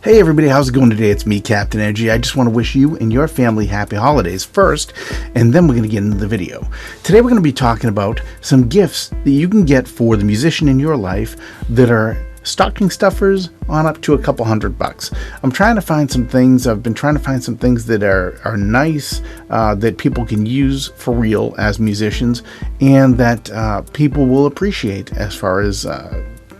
Hey everybody, how's it going today? It's me, Captain Energy. I just want to wish you and your family happy holidays first, and then we're going to get into the video. Today we're going to be talking about some gifts that you can get for the musician in your life that are stocking stuffers on up to a couple $100. I'm trying to find some things. I've been trying to find some things that are nice, that people can use for real as musicians, and that people will appreciate as far as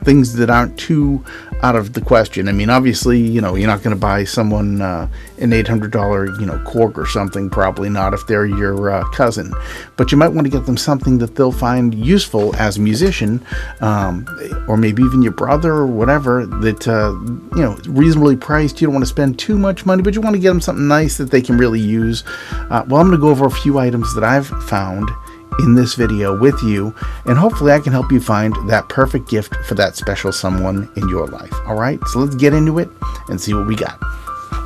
things that aren't too out of the question. I mean, obviously, you're not going to buy someone an $800, Korg or something. Probably not if they're your cousin. But you might want to get them something that they'll find useful as a musician, or maybe even your brother or whatever. That reasonably priced. You don't want to spend too much money, but you want to get them something nice that they can really use. Well, I'm going to go over a few items that I've found in this video with you, and hopefully I can help you find that perfect gift for that special someone in your life. All right, so let's get into it and see what we got.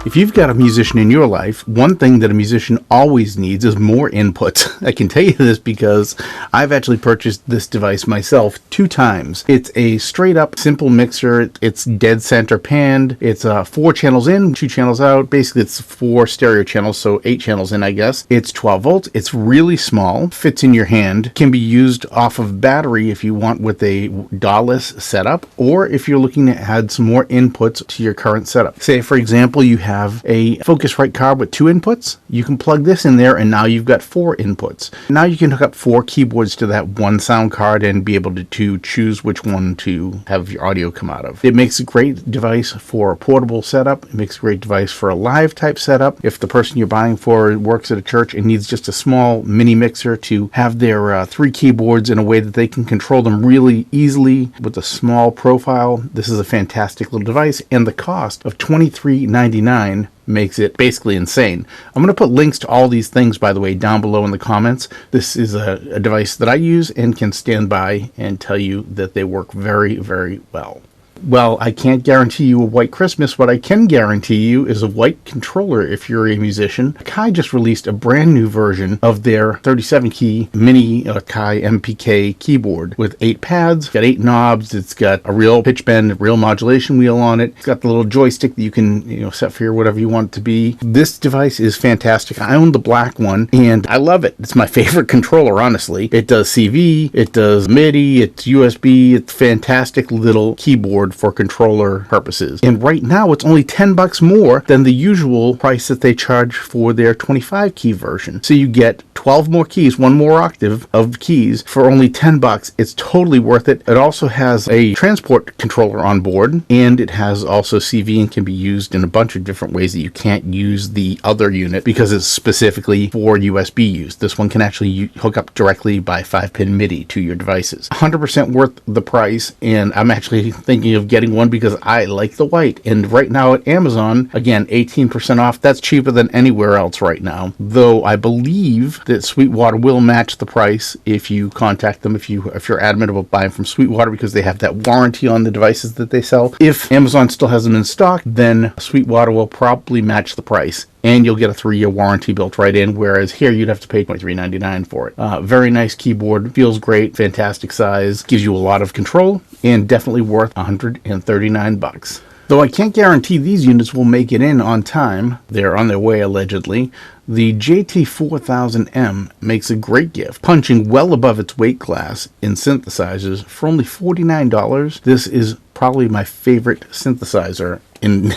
If you've got a musician in your life, one thing that a musician always needs is more inputs. I can tell you this because I've actually purchased this device myself 2 times. It's a straight up simple mixer. It's dead center panned. It's 4 channels in, 2 channels out. Basically, it's 4 stereo channels, so 8 channels in, I guess. It's 12 volts. It's really small, fits in your hand, can be used off of battery if you want with a DAW-less setup, or if you're looking to add some more inputs to your current setup. Say, for example, you have a Focusrite card with 2 inputs. You can plug this in there and now you've got 4 inputs. Now you can hook up 4 keyboards to that one sound card and be able to choose which one to have your audio come out of. It makes a great device for a portable setup. It makes a great device for a live type setup. If the person you're buying for works at a church and needs just a small mini mixer to have their 3 keyboards in a way that they can control them really easily with a small profile, this is a fantastic little device, and the cost of $23.99 makes it basically insane. I'm going to put links to all these things, by the way, down below in the comments. This is a device that I use and can stand by and tell you that they work very, very well. Well, I can't guarantee you a white Christmas. What I can guarantee you is a white controller if you're a musician. Akai just released a brand new version of their 37-key mini Akai MPK keyboard with 8 pads. It's got 8 knobs. It's got a real pitch bend, real modulation wheel on it. It's got the little joystick that you can set for your whatever you want it to be. This device is fantastic. I own the black one and I love it. It's my favorite controller, honestly. It does CV, it does MIDI, it's USB. It's a fantastic little keyboard for controller purposes. And right now it's only $10 more than the usual price that they charge for their 25 key version. So you get 12 more keys, 1 more octave of keys for only $10. It's totally worth it. It also has a transport controller on board, and it has also CV and can be used in a bunch of different ways that you can't use the other unit because it's specifically for USB use. This one can actually hook up directly by 5-pin MIDI to your devices. 100% worth the price, and I'm actually thinking of getting one because I like the white. And right now at Amazon, again, 18% off. That's cheaper than anywhere else right now. Though I believe that Sweetwater will match the price if you contact them, if you're adamant about buying from Sweetwater, because they have that warranty on the devices that they sell. If Amazon still has them in stock, then Sweetwater will probably match the price, and you'll get a 3-year warranty built right in, whereas here you'd have to pay $23.99 for it. Very nice keyboard, feels great, fantastic size, gives you a lot of control, and definitely worth $139. Though I can't guarantee these units will make it in on time, they're on their way allegedly. The JT4000M makes a great gift, punching well above its weight class in synthesizers for only $49. This is probably my favorite synthesizer in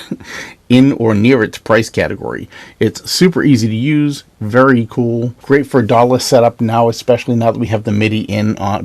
or near its price category. It's super easy to use, very cool, great for a DAW-less setup now, especially now that we have the MIDI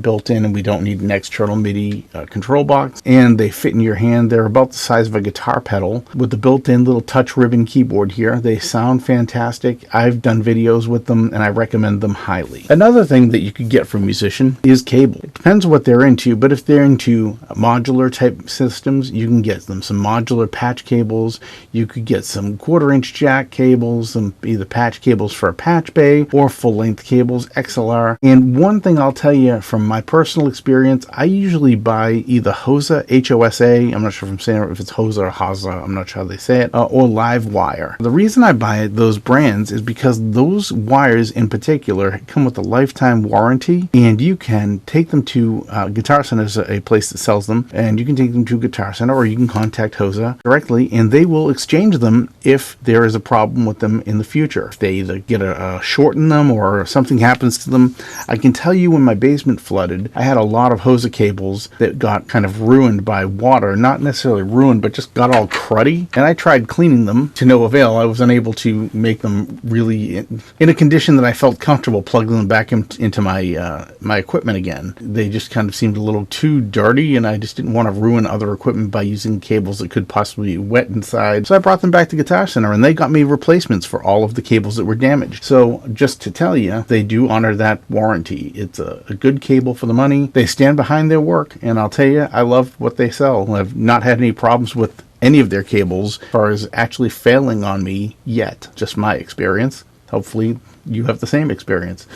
built in and we don't need an external MIDI control box. And they fit in your hand. They're about the size of a guitar pedal with the built-in little touch ribbon keyboard here. They sound fantastic. I've done videos with them and I recommend them highly. Another thing that you could get from a musician is cable. It depends what they're into, but if they're into modular type systems, you can get them some modular patch cables. You could get some 1/4-inch jack cables, some either patch cables for a patch bay or full-length cables, XLR. And one thing I'll tell you from my personal experience, I usually buy either Hosa, H-O-S-A, I'm not sure if I'm saying it, if it's Hosa or Hosa, I'm not sure how they say it, or Live Wire. The reason I buy those brands is because those wires in particular come with a lifetime warranty, and you can take them to Guitar Center, is a place that sells them, and you can take them to Guitar Center, or you can contact Hosa directly, and they will exchange them if there is a problem with them in the future. If they either get a short in them or something happens to them. I can tell you when my basement flooded, I had a lot of Hosa cables that got kind of ruined by water. Not necessarily ruined, but just got all cruddy. And I tried cleaning them to no avail. I was unable to make them really in a condition that I felt comfortable plugging them back into my equipment again. They just kind of seemed a little too dirty, and I just didn't want to ruin other equipment by using cables that could possibly be wet inside. So I brought them back to Guitar Center, and they got me replacements for all of the cables that were damaged. So just to tell you, they do honor that warranty. It's a good cable for the money. They stand behind their work, and I'll tell you, I love what they sell. I've not had any problems with any of their cables as far as actually failing on me yet. Just my experience. Hopefully you have the same experience.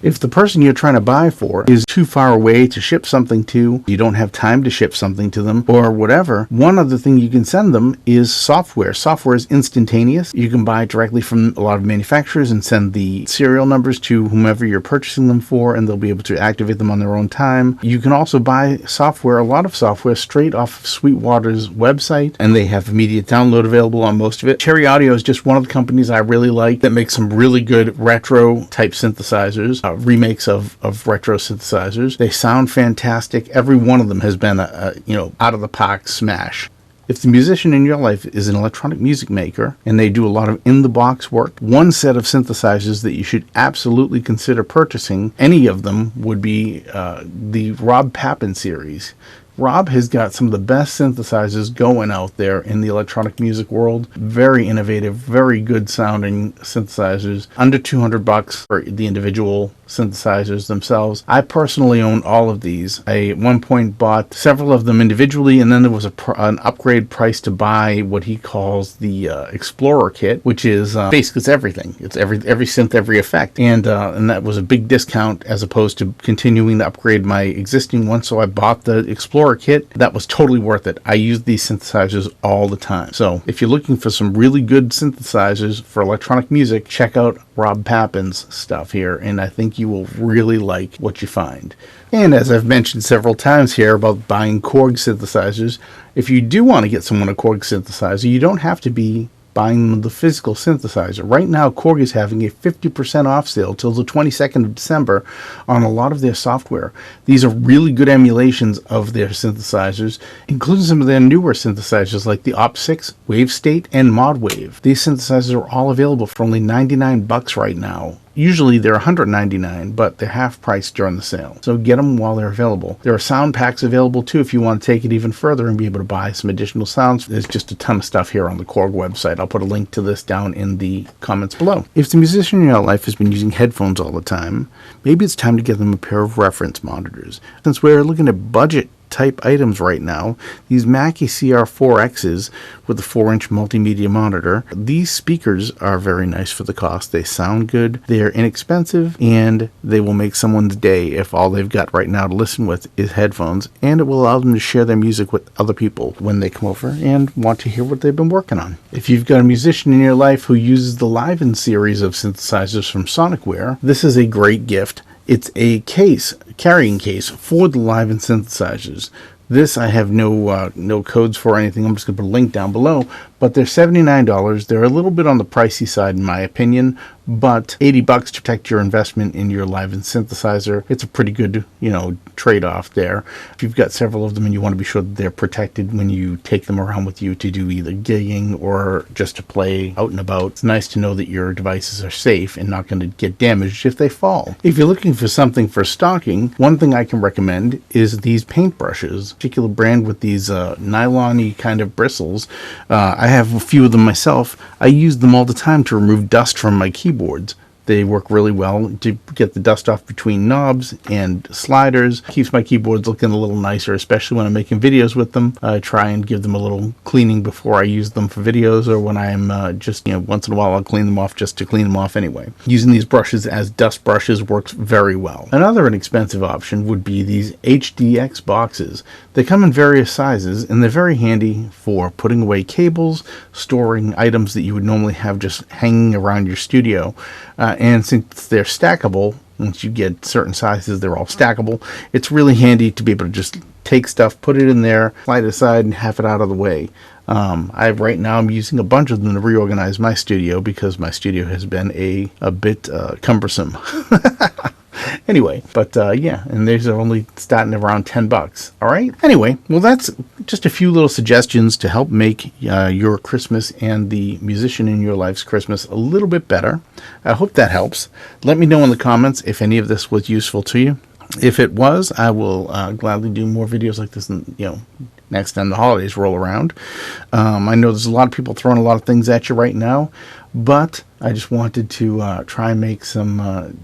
If the person you're trying to buy for is too far away to ship something to, you don't have time to ship something to them, or whatever, one other thing you can send them is software. Software is instantaneous. You can buy directly from a lot of manufacturers and send the serial numbers to whomever you're purchasing them for, and they'll be able to activate them on their own time. You can also buy software, a lot of software, straight off of Sweetwater's website, and they have immediate download available on most of it. Cherry Audio is just one of the companies I really like that makes some really good retro type synthesizers. Remakes of retro synthesizers. They sound fantastic. Every one of them has been a out of the park smash. If the musician in your life is an electronic music maker and they do a lot of in-the-box work, one set of synthesizers that you should absolutely consider purchasing, any of them, would be the Rob Papen series. Rob has got some of the best synthesizers going out there in the electronic music world. Very innovative, very good sounding synthesizers. Under $200 for the individual synthesizers themselves. I personally own all of these. I at one point bought several of them individually, and then there was an upgrade price to buy what he calls the Explorer kit, which is basically it's everything. It's every synth, every effect, and that was a big discount as opposed to continuing to upgrade my existing one. So I bought the Explorer kit. That was totally worth it. I use these synthesizers all the time. So if you're looking for some really good synthesizers for electronic music, check out Rob Papen's stuff here, and I think you will really like what you find. And as I've mentioned several times here about buying Korg synthesizers, if you do want to get someone a Korg synthesizer, you don't have to be buying the physical synthesizer. Right now, Korg is having a 50% off sale till the 22nd of December on a lot of their software. These are really good emulations of their synthesizers, including some of their newer synthesizers like the Op6, WaveState, and ModWave. These synthesizers are all available for only $99 right now. Usually they're $199, but they're half price during the sale. So get them while they're available. There are sound packs available too if you want to take it even further and be able to buy some additional sounds. There's just a ton of stuff here on the Korg website. I'll put a link to this down in the comments below. If the musician in your life has been using headphones all the time, maybe it's time to get them a pair of reference monitors. Since we're looking at budget type items right now, these Mackie CR4Xs with the 4-inch multimedia monitor, these speakers are very nice for the cost. They sound good, they're inexpensive, and they will make someone's day if all they've got right now to listen with is headphones, and it will allow them to share their music with other people when they come over and want to hear what they've been working on. If you've got a musician in your life who uses the Live-In series of synthesizers from Sonicware, this is a great gift. It's a carrying case for the Live-In synthesizers. This I have no codes for or anything. I'm just going to put a link down below. But they're $79. They're a little bit on the pricey side in my opinion, but $80 to protect your investment in your Live-In synthesizer. It's a pretty good, trade-off there. If you've got several of them and you want to be sure that they're protected when you take them around with you to do either gigging or just to play out and about, it's nice to know that your devices are safe and not going to get damaged if they fall. If you're looking for something for stocking, one thing I can recommend is these paintbrushes. Particular brand with these nylon-y kind of bristles. I have a few of them myself. I use them all the time to remove dust from my keyboards. They work really well to get the dust off between knobs and sliders. Keeps my keyboards looking a little nicer, especially when I'm making videos with them. I try and give them a little cleaning before I use them for videos, or when I'm just, once in a while I'll clean them off just to clean them off anyway. Using these brushes as dust brushes works very well. Another inexpensive option would be these HDX boxes. They come in various sizes, and they're very handy for putting away cables, storing items that you would normally have just hanging around your studio. And since they're stackable, once you get certain sizes, they're all stackable. It's really handy to be able to just take stuff, put it in there, slide it aside, and have it out of the way. Right now I'm using a bunch of them to reorganize my studio because my studio has been a bit cumbersome. Anyway, but yeah, and these are only starting around $10. All right. Anyway, well, that's just a few little suggestions to help make your Christmas and the musician in your life's Christmas a little bit better. I hope that helps. Let me know in the comments if any of this was useful to you. If it was, I will gladly do more videos like this, next time the holidays roll around. I know there's a lot of people throwing a lot of things at you right now, but I just wanted to try and make some,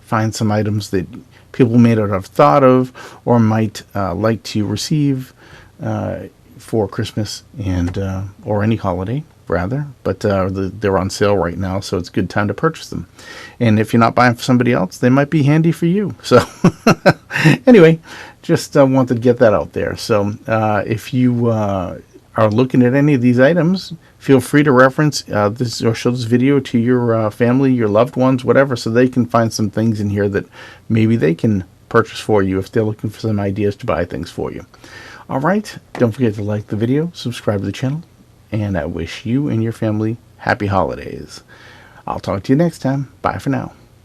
find some items that people may not have thought of or might like to receive for Christmas and or any holiday rather, but they're on sale right now, so it's a good time to purchase them. And if you're not buying for somebody else, they might be handy for you. So anyway, just wanted to get that out there. So if you are looking at any of these items, feel free to reference this or show this video to your family, your loved ones, whatever, so they can find some things in here that maybe they can purchase for you if they're looking for some ideas to buy things for you. All right, don't forget to like the video, subscribe to the channel, and I wish you and your family happy holidays. I'll talk to you next time. Bye for now.